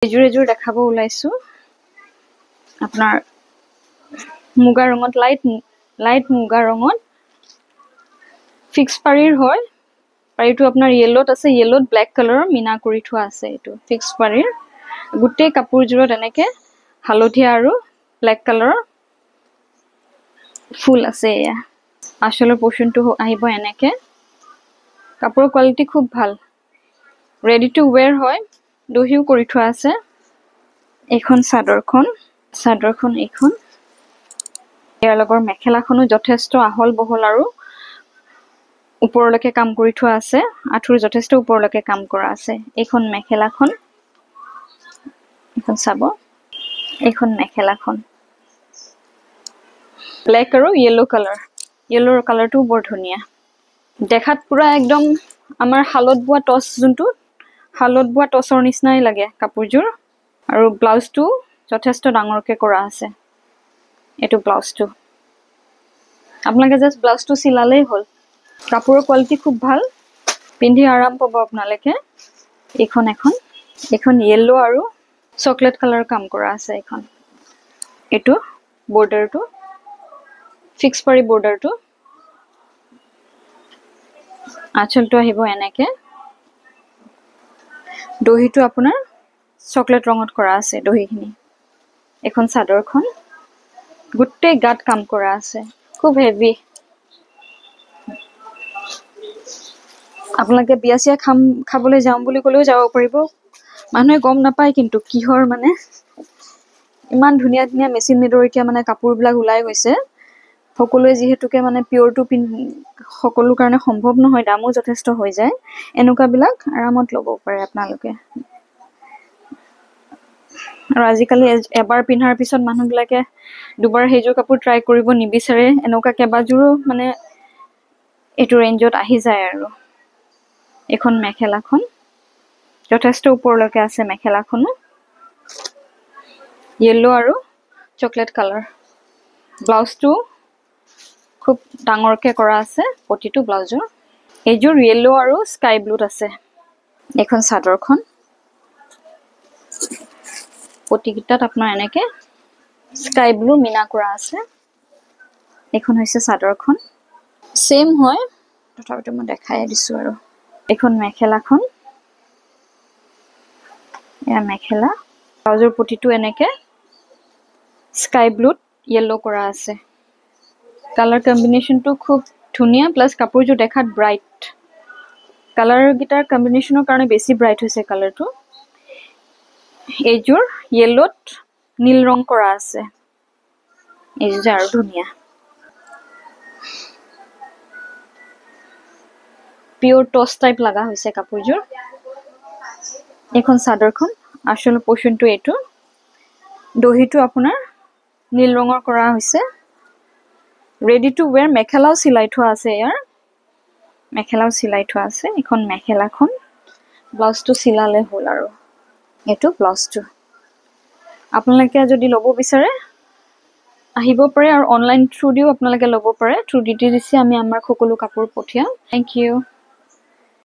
এজোৰ দেখাব ওলাইছো আপোনাৰ মুগা ৰঙত লাইট মুগা ৰঙত ফিক্স পাৰীৰ হয় পাৰীটো আপোনাৰ ইয়েলোত আছে ইয়েলোত ব্ল্যাক কালাৰৰ মিনা কৰি থোৱা আছে এটো ফিক্স পাৰীৰ গুটেই কাপোৰজোৰত এনেকে হালধীয়া আৰু ব্ল্যাক কালাৰৰ ফুল আছে এয়া আচলৰ পোৰ্শনটো আহিব এনেকে কাপোৰৰ কোৱালিটি খুব ভাল ৰেডি টু ওয়্যাৰ হয় দহিও কৰি থোৱা আছে এখন চাদৰখন এখন ইয়াৰ লগৰ মেখেলাখনো যথেষ্ট আহল বহল আৰু ওপৰলৈকে কাম কৰি থোৱা আছে আঠুৰ যথেষ্ট ওপৰলৈকে কাম কৰা আছে এখন মেখেলাখন এখন চাব এখন মেখেলাখন ব্ল্যাক আৰু ইয়েলো কালাৰটো বৰ ধুনিয়া দেখাত পুৰা একদম আমাৰ হালত বোৱা টছ যোনটো হালত বোৱা টছৰ নিচিনাই লাগে কাপোৰজোৰ আৰু ব্লাউজটো যথেষ্ট ডাঙৰকে কৰা আছে এটো ব্লাউজটো আপোনালোকে জাস্ট ব্লাউজটো চিলালেই হ'ল কাপোৰৰ কোৱালিটি খুব ভাল পিন্ধি আৰাম পাব আপোনালোকে এখন ইয়েলো আৰু চকলেট কালাৰ কাম কৰা আছে এখন এটো বৰ্ডাৰটো ফিক্স পাৰি বৰ্ডাৰটো আঁচলটো আহিব এনেকে দহিটো আপোনাৰ চকলেট ৰঙত কৰা আছে দহিখিনি এখন চাদৰখন গুটে গাত কাম কৰা আছে খুব হেভি আপোনালোকে বিয়া খাবলৈ যাম বুলি কলেও যাব পাৰিব মানুহে গম নাপায় কিন্তু কিহৰ মানে ইমান ধুনিয়া মেচিন মেডৰ এতিয়া মানে কাপোৰবিলাক ওলাই গৈছে সকলোৱে যিহেতুকে মানে পিওৰটো সকলো কাৰণে সম্ভৱ নহয় দামো যথেষ্ট হৈ যায় এনেকুৱা বিলাক আৰামত ল'ব পাৰে আপোনালোকে আৰু আজিকালি এবাৰ পিন্ধাৰ পিছত মানুহবিলাকে দুবাৰ হেজো কাপোৰ ট্ৰাই কৰিব নিবিচাৰে এনেকুৱা কেবাজোৰো মানে এটো ৰেঞ্জত আহি যায় আৰু এখন মেখেলাখন যথেষ্ট ওপৰলৈকে আছে মেখেলাখনো ইয়েলো আৰু চকলেট কালাৰ ব্লাউজটো খুব ডাঙৰকে কৰা আছে পটিটো ব্লাউজৰ এজোৰ ইয়েলো আৰু স্কাই ব্লুত আছে এখন চাদৰখন পটিকিটাত আপোনাৰ এনেকে স্কাই ব্লু মিনা কৰা আছে এখন হৈছে চাদৰখন সেম হয় তথাপিতো মই দেখাই দিছো আৰু এখন মেখেলাখন এয়া মেখেলা ব্লাউজৰ পটিটো এনেকে স্কাই ব্লুত ইয়েলো কৰা আছে কালাৰ কম্বিনেশনটো খুব ধুনিয়া প্লাস কাপোৰজোৰ দেখাত ব্ৰাইট কালাৰ গিটাৰ কম্বিনেশনৰ কাৰণে বেছি ব্ৰাইট হৈছে কালাৰটো এজোৰ ইয়েলোত নীল ৰং কৰা আছে এইজোৰ আৰু ধুনিয়া পিওৰ টস টাইপ লাগা হৈছে কাপোৰজোৰ এখন চাদৰখন আসল পোৰ্শনটো এটো দহিটো আপোনাৰ নীল ৰঙৰ কৰা হৈছে ৰেডি টু ওয়্যাৰ মেখেলাও সিলাই থোৱা আছে ইয়াৰ মেখেলাও সিলাই থোৱা আছে এখন মেখেলাখন ব্লাউজটো সিলালে হ'ল আৰু এটো ব্লাউজটো আপোনালোকে যদি ল'ব বিচাৰে আহিব পাৰে আৰু অনলাইন থ্ৰু দিও আপোনালোকে ল'ব পাৰে থ্ৰু ডিটিডিসি আমি আমাৰ সকলো কাপোৰ পঠিয়াম থ্যাংক ইউ